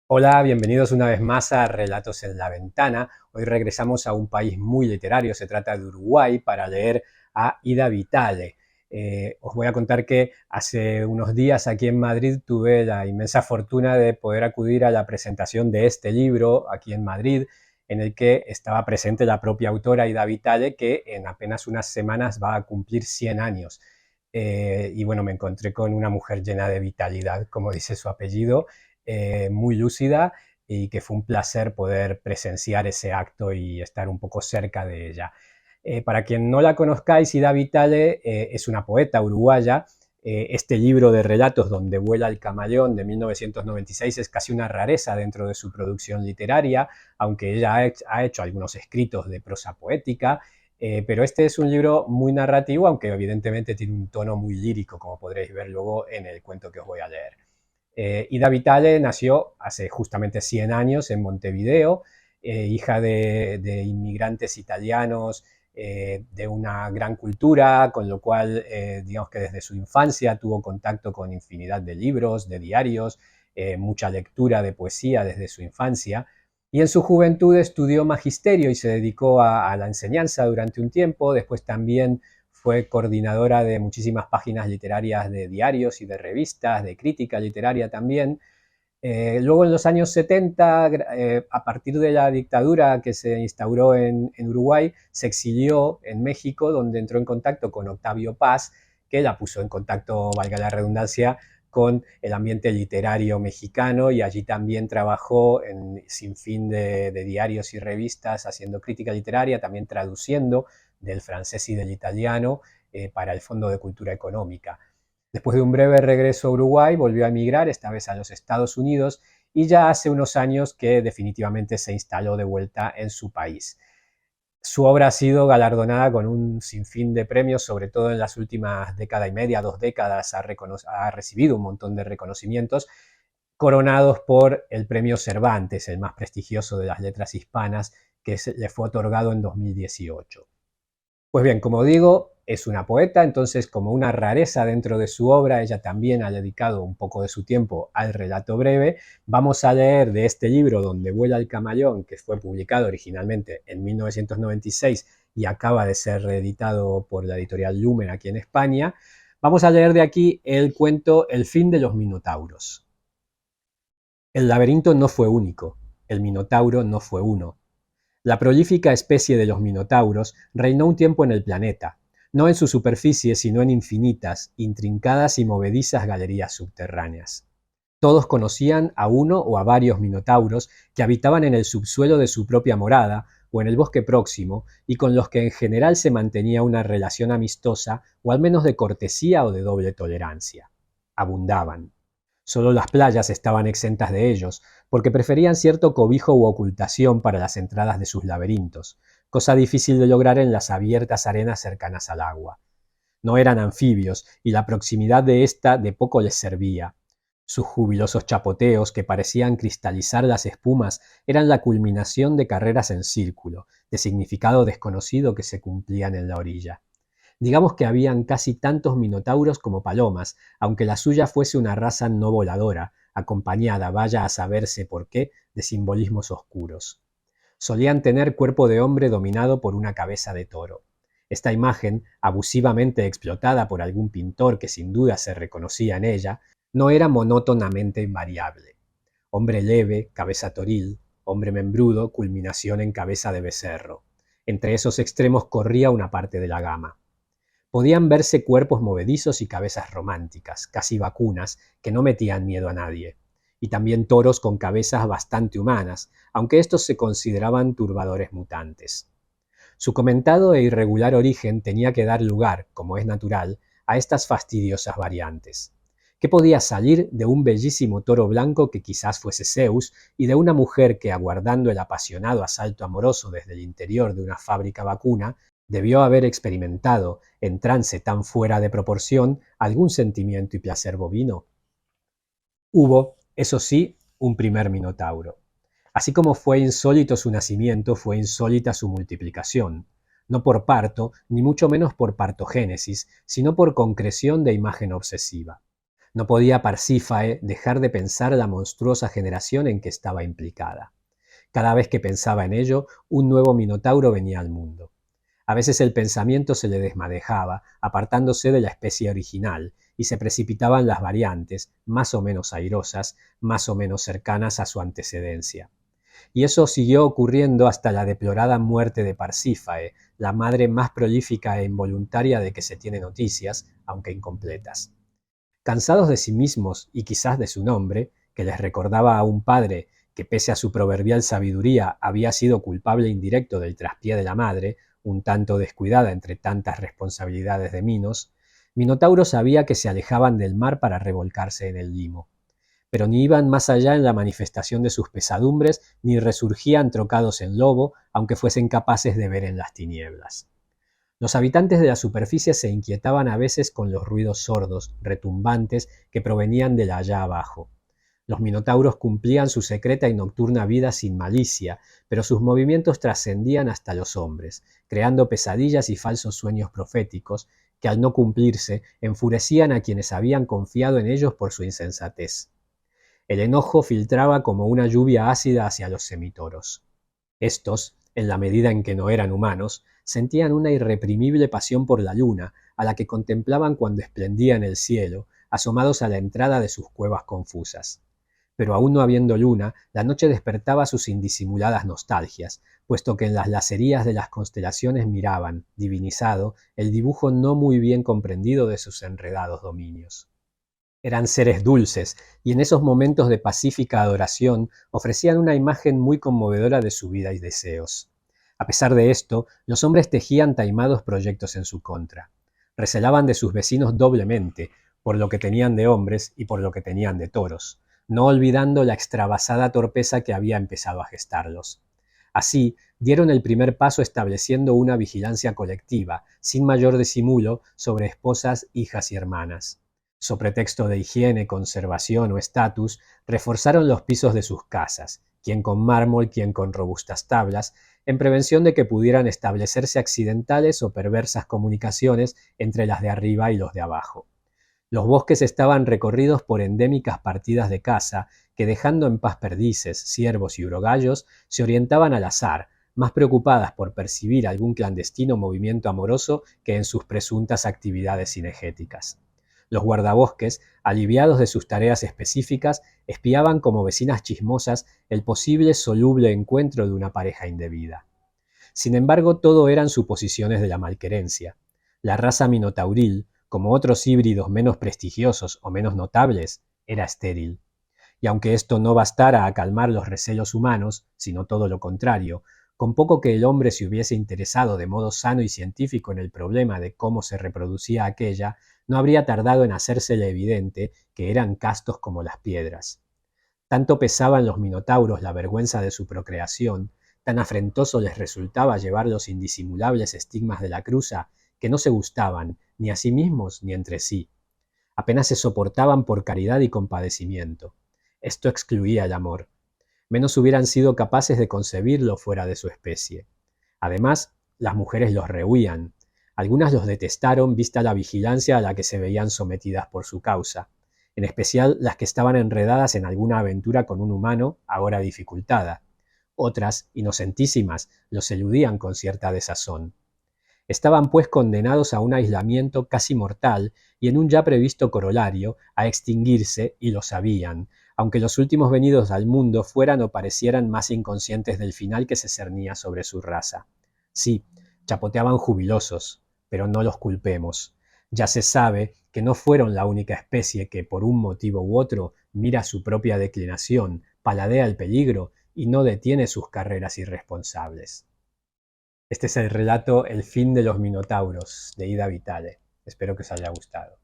Hola, bienvenidos una vez más a Relatos en la Ventana. Hoy regresamos a un país muy literario, se trata de Uruguay, para leer a Ida Vitale. Os voy a contar que hace unos días aquí en Madrid tuve la inmensa fortuna de poder acudir a la presentación de este libro aquí en Madrid, en el que estaba presente la propia autora Ida Vitale, que en apenas unas semanas va a cumplir 100 años. Y bueno, me encontré con una mujer llena de vitalidad, como dice su apellido, muy lúcida, y que fue un placer poder presenciar ese acto y estar un poco cerca de ella. Para quien no la conozcáis, Ida Vitale es una poeta uruguaya. Este libro de relatos, Donde vuela el camaleón, de 1996, es casi una rareza dentro de su producción literaria, aunque ella ha hecho algunos escritos de prosa poética. Pero este es un libro muy narrativo, aunque evidentemente tiene un tono muy lírico, como podréis ver luego en el cuento que os voy a leer. Ida Vitale nació hace justamente 100 años en Montevideo, hija de inmigrantes italianos, de una gran cultura, con lo cual digamos que desde su infancia tuvo contacto con infinidad de libros, de diarios, mucha lectura de poesía desde su infancia. Y en su juventud estudió magisterio y se dedicó a la enseñanza durante un tiempo. Después también fue coordinadora de muchísimas páginas literarias de diarios y de revistas, de crítica literaria también. Luego en los años 70, a partir de la dictadura que se instauró en Uruguay, se exilió en México, donde entró en contacto con Octavio Paz, que la puso en contacto, valga la redundancia, con el ambiente literario mexicano, y allí también trabajó en sinfín de diarios y revistas haciendo crítica literaria, también traduciendo del francés y del italiano para el Fondo de Cultura Económica. Después de un breve regreso a Uruguay, volvió a emigrar, esta vez a los Estados Unidos, y ya hace unos años que definitivamente se instaló de vuelta en su país. Su obra ha sido galardonada con un sinfín de premios, sobre todo en las últimas década y media, 2 décadas, ha recibido un montón de reconocimientos, coronados por el Premio Cervantes, el más prestigioso de las letras hispanas, que le fue otorgado en 2018. Pues bien, como digo, es una poeta, entonces, como una rareza dentro de su obra, ella también ha dedicado un poco de su tiempo al relato breve. Vamos a leer de este libro, Donde vuela el camaleón, que fue publicado originalmente en 1996 y acaba de ser reeditado por la editorial Lumen aquí en España. Vamos a leer de aquí el cuento El fin de los minotauros. El laberinto no fue único, el minotauro no fue uno. La prolífica especie de los minotauros reinó un tiempo en el planeta, no en su superficie, sino en infinitas, intrincadas y movedizas galerías subterráneas. Todos conocían a uno o a varios minotauros que habitaban en el subsuelo de su propia morada o en el bosque próximo, y con los que en general se mantenía una relación amistosa o al menos de cortesía o de doble tolerancia. Abundaban. Solo las playas estaban exentas de ellos, porque preferían cierto cobijo u ocultación para las entradas de sus laberintos, cosa difícil de lograr en las abiertas arenas cercanas al agua. No eran anfibios, y la proximidad de ésta de poco les servía. Sus jubilosos chapoteos, que parecían cristalizar las espumas, eran la culminación de carreras en círculo, de significado desconocido, que se cumplían en la orilla. Digamos que habían casi tantos minotauros como palomas, aunque la suya fuese una raza no voladora, acompañada, vaya a saberse por qué, de simbolismos oscuros. Solían tener cuerpo de hombre dominado por una cabeza de toro. Esta imagen, abusivamente explotada por algún pintor que sin duda se reconocía en ella, no era monótonamente invariable. Hombre leve, cabeza toril; hombre membrudo, culminación en cabeza de becerro. Entre esos extremos corría una parte de la gama. Podían verse cuerpos movedizos y cabezas románticas, casi vacunas, que no metían miedo a nadie, y también toros con cabezas bastante humanas, aunque estos se consideraban turbadores mutantes. Su comentado e irregular origen tenía que dar lugar, como es natural, a estas fastidiosas variantes. ¿Qué podía salir de un bellísimo toro blanco que quizás fuese Zeus, y de una mujer que, aguardando el apasionado asalto amoroso desde el interior de una fábrica vacuna, debió haber experimentado, en trance tan fuera de proporción, algún sentimiento y placer bovino? Hubo, eso sí, un primer minotauro. Así como fue insólito su nacimiento, fue insólita su multiplicación, no por parto, ni mucho menos por partogénesis, sino por concreción de imagen obsesiva. No podía Parsífae dejar de pensar la monstruosa generación en que estaba implicada. Cada vez que pensaba en ello, un nuevo minotauro venía al mundo. A veces el pensamiento se le desmadejaba, apartándose de la especie original, y se precipitaban las variantes, más o menos airosas, más o menos cercanas a su antecedencia. Y eso siguió ocurriendo hasta la deplorada muerte de Parsífae, la madre más prolífica e involuntaria de que se tiene noticias, aunque incompletas. Cansados de sí mismos y quizás de su nombre, que les recordaba a un padre que pese a su proverbial sabiduría había sido culpable indirecto del traspié de la madre, un tanto descuidada entre tantas responsabilidades de Minos, Minotauro sabía que se alejaban del mar para revolcarse en el limo, pero ni iban más allá en la manifestación de sus pesadumbres, ni resurgían trocados en lobo, aunque fuesen capaces de ver en las tinieblas. Los habitantes de la superficie se inquietaban a veces con los ruidos sordos, retumbantes, que provenían de la allá abajo. Los minotauros cumplían su secreta y nocturna vida sin malicia, pero sus movimientos trascendían hasta los hombres, creando pesadillas y falsos sueños proféticos, que al no cumplirse enfurecían a quienes habían confiado en ellos por su insensatez. El enojo filtraba como una lluvia ácida hacia los semitoros. Estos, en la medida en que no eran humanos, sentían una irreprimible pasión por la luna, a la que contemplaban cuando esplendía en el cielo, asomados a la entrada de sus cuevas confusas. Pero aún no habiendo luna, la noche despertaba sus indisimuladas nostalgias, puesto que en las lacerías de las constelaciones miraban, divinizado, el dibujo no muy bien comprendido de sus enredados dominios. Eran seres dulces, y en esos momentos de pacífica adoración ofrecían una imagen muy conmovedora de su vida y deseos. A pesar de esto, los hombres tejían taimados proyectos en su contra. Recelaban de sus vecinos doblemente, por lo que tenían de hombres y por lo que tenían de toros, no olvidando la extravasada torpeza que había empezado a gestarlos. Así, dieron el primer paso estableciendo una vigilancia colectiva, sin mayor disimulo, sobre esposas, hijas y hermanas. So pretexto de higiene, conservación o estatus, reforzaron los pisos de sus casas, quien con mármol, quien con robustas tablas, en prevención de que pudieran establecerse accidentales o perversas comunicaciones entre las de arriba y los de abajo. Los bosques estaban recorridos por endémicas partidas de caza que, dejando en paz perdices, ciervos y urogallos, se orientaban al azar, más preocupadas por percibir algún clandestino movimiento amoroso que en sus presuntas actividades cinegéticas. Los guardabosques, aliviados de sus tareas específicas, espiaban como vecinas chismosas el posible soluble encuentro de una pareja indebida. Sin embargo, todo eran suposiciones de la malquerencia. La raza minotauril, como otros híbridos menos prestigiosos o menos notables, era estéril. Y aunque esto no bastara a calmar los recelos humanos, sino todo lo contrario, con poco que el hombre se hubiese interesado de modo sano y científico en el problema de cómo se reproducía aquella, no habría tardado en hacérsele evidente que eran castos como las piedras. Tanto pesaba en los minotauros la vergüenza de su procreación, tan afrentoso les resultaba llevar los indisimulables estigmas de la cruza, que no se gustaban, ni a sí mismos ni entre sí. Apenas se soportaban por caridad y compadecimiento. Esto excluía el amor. Menos hubieran sido capaces de concebirlo fuera de su especie. Además, las mujeres los rehuían. Algunas los detestaron vista la vigilancia a la que se veían sometidas por su causa, en especial las que estaban enredadas en alguna aventura con un humano, ahora dificultada. Otras, inocentísimas, los eludían con cierta desazón. Estaban pues condenados a un aislamiento casi mortal y en un ya previsto corolario a extinguirse, y lo sabían, aunque los últimos venidos al mundo fueran o parecieran más inconscientes del final que se cernía sobre su raza. Sí, chapoteaban jubilosos, pero no los culpemos. Ya se sabe que no fueron la única especie que, por un motivo u otro, mira su propia declinación, paladea el peligro y no detiene sus carreras irresponsables. Este es el relato El fin de los minotauros, de Ida Vitale. Espero que os haya gustado.